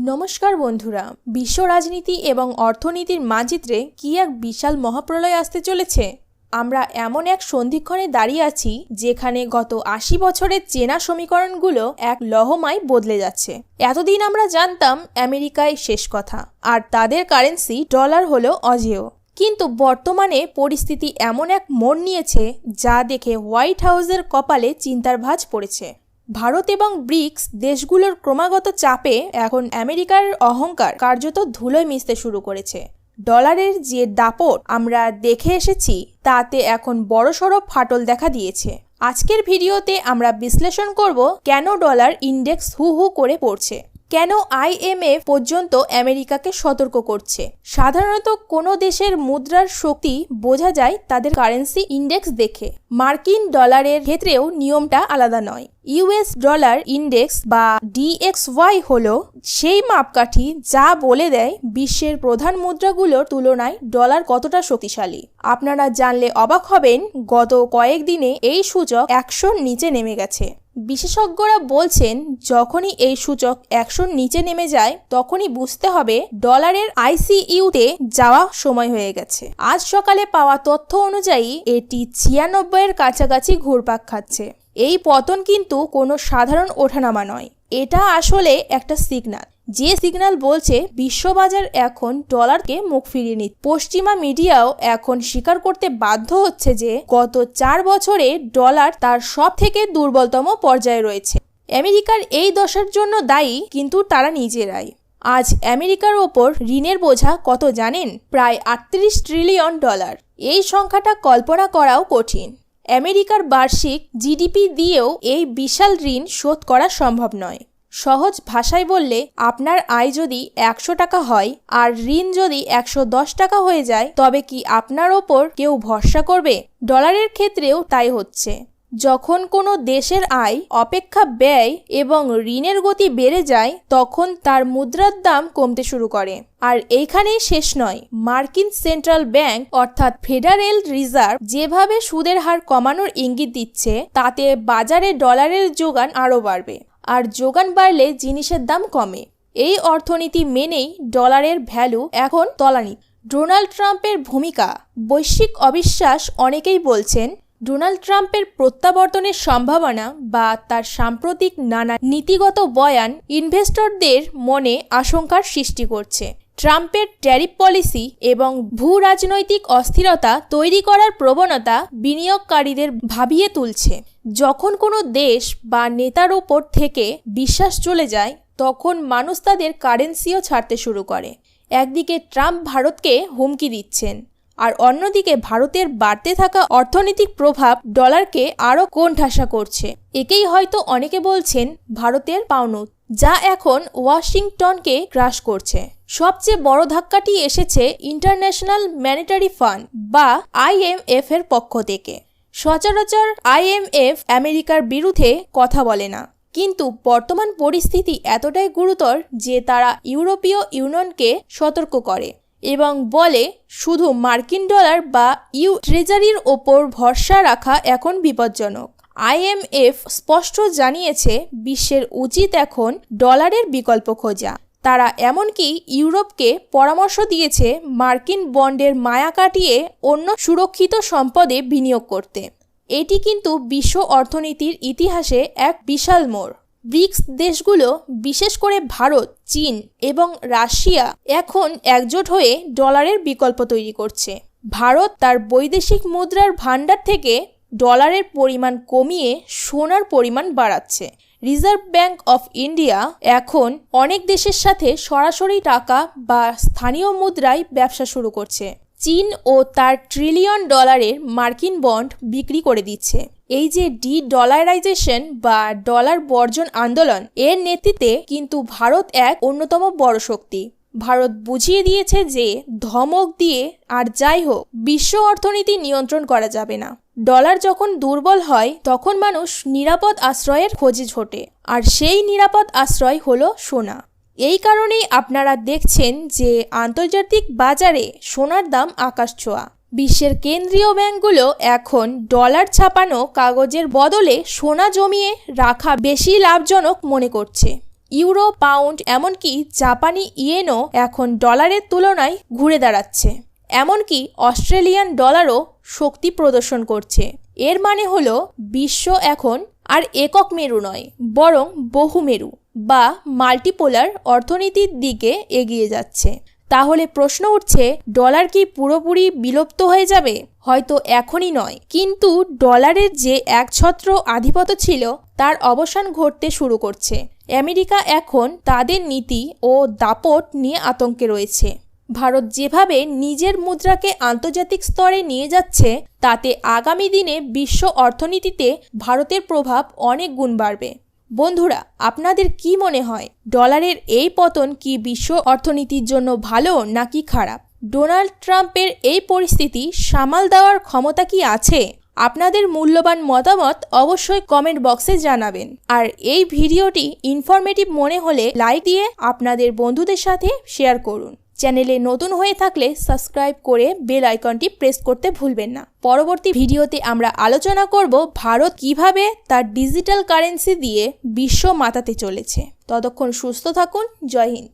নমস্কার বন্ধুরা, বিশ্ব রাজনীতি এবং অর্থনীতির মানচিত্রে কি এক বিশাল মহাপ্রলয় আসতে চলেছে। আমরা এমন এক সন্ধিক্ষণে দাঁড়িয়ে আছি যেখানে গত ৮০ বছরের চেনা সমীকরণগুলো এক লহমায় বদলে যাচ্ছে। এতদিন আমরা জানতাম আমেরিকায় শেষ কথা, আর তাদের কারেন্সি ডলার হলো অজেয়। কিন্তু বর্তমানে পরিস্থিতি এমন এক মোড় নিয়েছে যা দেখে হোয়াইট হাউসের কপালে চিন্তার ভাঁজ পড়েছে। ভারত এবং ব্রিক্স দেশগুলোর ক্রমাগত চাপে এখন আমেরিকার অহংকার কার্যত ধুলোয় মিশতে শুরু করেছে। ডলারের যে দাপট আমরা দেখে এসেছি তাতে এখন বড়সড় ফাটল দেখা দিয়েছে। আজকের ভিডিওতে আমরা বিশ্লেষণ করব কেন ডলার ইন্ডেক্স হু হু করে পড়ছে, কেন IMF পর্যন্ত আমেরিকাকে সতর্ক করছে। সাধারণত কোনো দেশের মুদ্রার শক্তি বোঝা যায় তাদের কারেন্সি ইন্ডেক্স দেখে। মার্কিন ডলারের ক্ষেত্রেও নিয়মটা আলাদা নয়। US ডলার ইন্ডেক্স বা DXY হলো সেই মাপকাঠি যা বলে দেয় বিশ্বের প্রধান মুদ্রাগুলোর তুলনায় ডলার কতটা শক্তিশালী। আপনারা জানলে অবাক হবেন, গত কয়েকদিনে এই সূচক 100-র নিচে নেমে গেছে। বিশেষজ্ঞরা বলছেন যখনই এই সূচক 100-র নিচে নেমে যায় তখনই বুঝতে হবে ডলারের ICU-তে যাওয়া সময় হয়ে গেছে। আজ সকালে পাওয়া তথ্য অনুযায়ী এটি 96-এর কাছাকাছি ঘুরপাক খাচ্ছে। এই পতন কিন্তু কোনো সাধারণ ওঠানামা নয়, এটা আসলে একটা সিগন্যাল, যে সিগন্যাল বলছে বিশ্ববাজার এখন ডলারকে মুখ ফিরিয়ে নিচ্ছে। পশ্চিমা মিডিয়াও এখন স্বীকার করতে বাধ্য হচ্ছে যে গত 4 বছরে ডলার তার সব থেকে দুর্বলতম পর্যায়ে রয়েছে। আমেরিকার এই দশার জন্য দায়ী কিন্তু তারা নিজেরাই। আজ আমেরিকার ওপর ঋণের বোঝা কত জানেন? প্রায় 38 ট্রিলিয়ন ডলার। এই সংখ্যাটা কল্পনা করাও কঠিন। আমেরিকার বার্ষিক GDP দিয়েও এই বিশাল ঋণ শোধ করা সম্ভব নয়। সহজ ভাষায় বললে, আপনার আয় যদি 100 টাকা হয় আর ঋণ যদি 110 টাকা হয়ে যায়, তবে কি আপনার ওপর কেউ ভরসা করবে? ডলারের ক্ষেত্রেও তাই হচ্ছে। যখন কোনো দেশের আয় অপেক্ষা ব্যয় এবং ঋণের গতি বেড়ে যায় তখন তার মুদ্রার দাম কমতে শুরু করে। আর এইখানেই শেষ নয়, মার্কিন সেন্ট্রাল ব্যাংক অর্থাৎ ফেডারেল রিজার্ভ যেভাবে সুদের হার কমানোর ইঙ্গিত দিচ্ছে তাতে বাজারে ডলারের যোগান আরও বাড়বে, আর যোগান বাড়লে জিনিসের দাম কমে। এই অর্থনীতি মেনেই ডলারের ভ্যালু এখন তলানিতে। ডোনাল্ড ট্রাম্পের ভূমিকা। বৈশ্বিক অবিশ্বাস। অনেকেই বলছেন ডোনাল্ড ট্রাম্পের প্রত্যাবর্তনের সম্ভাবনা বা তার সাম্প্রতিক নানা নীতিগত বয়ান ইনভেস্টরদের মনে আশঙ্কার সৃষ্টি করছে। ট্রাম্পের ট্যারিফ পলিসি এবং ভূ রাজনৈতিক অস্থিরতা তৈরি করার প্রবণতা বিনিয়োগকারীদের ভাবিয়ে তুলছে। যখন কোনো দেশ বা নেতার ওপর থেকে বিশ্বাস চলে যায় তখন মানুষ তাদের কারেন্সিও ছাড়তে শুরু করে। একদিকে ট্রাম্প ভারতকে হুমকি দিচ্ছেন, আর অন্যদিকে ভারতের বাড়তে থাকা অর্থনৈতিক প্রভাব ডলারকে আরও কোণঠাসা করছে। একেই হয়তো অনেকে বলছেন ভারতের পাউন্ড, যা এখন ওয়াশিংটনকে গ্রাস করছে। সবচেয়ে বড় ধাক্কাটি এসেছে ইন্টারন্যাশনাল মনিটারি ফান্ড বা IMF এর পক্ষ থেকে। সচরাচর IMF আমেরিকার বিরুদ্ধে কথা বলে না, কিন্তু বর্তমান পরিস্থিতি এতটাই গুরুতর যে তারা ইউরোপীয় ইউনিয়নকে সতর্ক করে এবং বলে শুধু মার্কিন ডলার বা ট্রেজারির ওপর ভরসা রাখা এখন বিপজ্জনক। IMF স্পষ্ট জানিয়েছে বিশ্বের উচিত এখন ডলারের বিকল্প খোঁজা। তারা এমনকি ইউরোপকে পরামর্শ দিয়েছে মার্কিন বন্ডের মায়া কাটিয়ে অন্য সুরক্ষিত সম্পদে বিনিয়োগ করতে। এটি কিন্তু বিশ্ব অর্থনীতির ইতিহাসে এক বিশাল মোড়। ব্রিক্স দেশগুলো, বিশেষ করে ভারত, চীন এবং রাশিয়া এখন একজোট হয়ে ডলারের বিকল্প তৈরি করছে। ভারত তার বৈদেশিক মুদ্রার ভাণ্ডার থেকে ডলারের পরিমাণ কমিয়ে সোনার পরিমাণ বাড়াচ্ছে। রিজার্ভ ব্যাংক অফ ইন্ডিয়া এখন অনেক দেশের সাথে সরাসরি টাকা বা স্থানীয় মুদ্রায় ব্যবসা শুরু করছে। চীন ও তার ট্রিলিয়ন ডলারের মার্কিন বন্ড বিক্রি করে দিচ্ছে। এই যে ডলারাইজেশন বা ডলার বর্জন আন্দোলন, এর নেতৃত্বে কিন্তু ভারত এক অন্যতম বড় শক্তি। ভারত বুঝিয়ে দিয়েছে যে ধমক দিয়ে আর যাই হোক বিশ্ব অর্থনীতি নিয়ন্ত্রণ করা যাবে না। ডলার যখন দুর্বল হয় তখন মানুষ নিরাপদ আশ্রয়ের খোঁজে ছোটে, আর সেই নিরাপদ আশ্রয় হলো সোনা। এই কারণেই আপনারা দেখছেন যে আন্তর্জাতিক বাজারে সোনার দাম আকাশছোঁয়া। বিশ্বের কেন্দ্রীয় ব্যাংকগুলো এখন ডলার ছাপানো কাগজের বদলে সোনা জমিয়ে রাখা বেশি লাভজনক মনে করছে। ইউরো, পাউন্ড, এমনকি জাপানি ইয়েনও এখন ডলারের তুলনায় ঘুরে দাঁড়াচ্ছে। এমনকি অস্ট্রেলিয়ান ডলারও শক্তি প্রদর্শন করছে। এর মানে হলো বিশ্ব এখন আর একক মেরু নয়, বরং বহুমেরু বা মাল্টিপোলার অর্থনীতির দিকে এগিয়ে যাচ্ছে। তাহলে প্রশ্ন উঠছে, ডলার কি পুরোপুরি বিলুপ্ত হয়ে যাবে? হয়তো এখনই নয়, কিন্তু ডলারের যে একছত্র আধিপত্য ছিল তার অবসান ঘটতে শুরু করছে। আমেরিকা এখন তাদের নীতি ও দাপট নিয়ে আতঙ্কে রয়েছে। ভারত যেভাবে নিজের মুদ্রাকে আন্তর্জাতিক স্তরে নিয়ে যাচ্ছে, তাতে আগামী দিনে বিশ্ব অর্থনীতিতে ভারতের প্রভাব অনেক গুণ বাড়বে। বন্ধুরা, আপনাদের কি মনে হয়, ডলারের এই পতন কি বিশ্ব অর্থনীতির জন্য ভালো নাকি খারাপ? ডোনাল্ড ট্রাম্পের এই পরিস্থিতি সামাল দেওয়ার ক্ষমতা কি আছে? আপনাদের মূল্যবান মতামত অবশ্যই কমেন্ট বক্সে জানাবেন। আর এই ভিডিওটি ইনফরমেটিভ মনে হলে লাইক দিয়ে আপনাদের বন্ধুদের সাথে শেয়ার করুন। চ্যানেলে নতুন হয়ে থাকলে সাবস্ক্রাইব করে বেল আইকনটি প্রেস করতে ভুলবেন না। পরবর্তী ভিডিওতে আমরা আলোচনা করব ভারত কিভাবে তার ডিজিটাল কারেন্সি দিয়ে বিশ্ব মাতাতে চলেছে। ততক্ষণ সুস্থ থাকুন। জয় হিন্দ।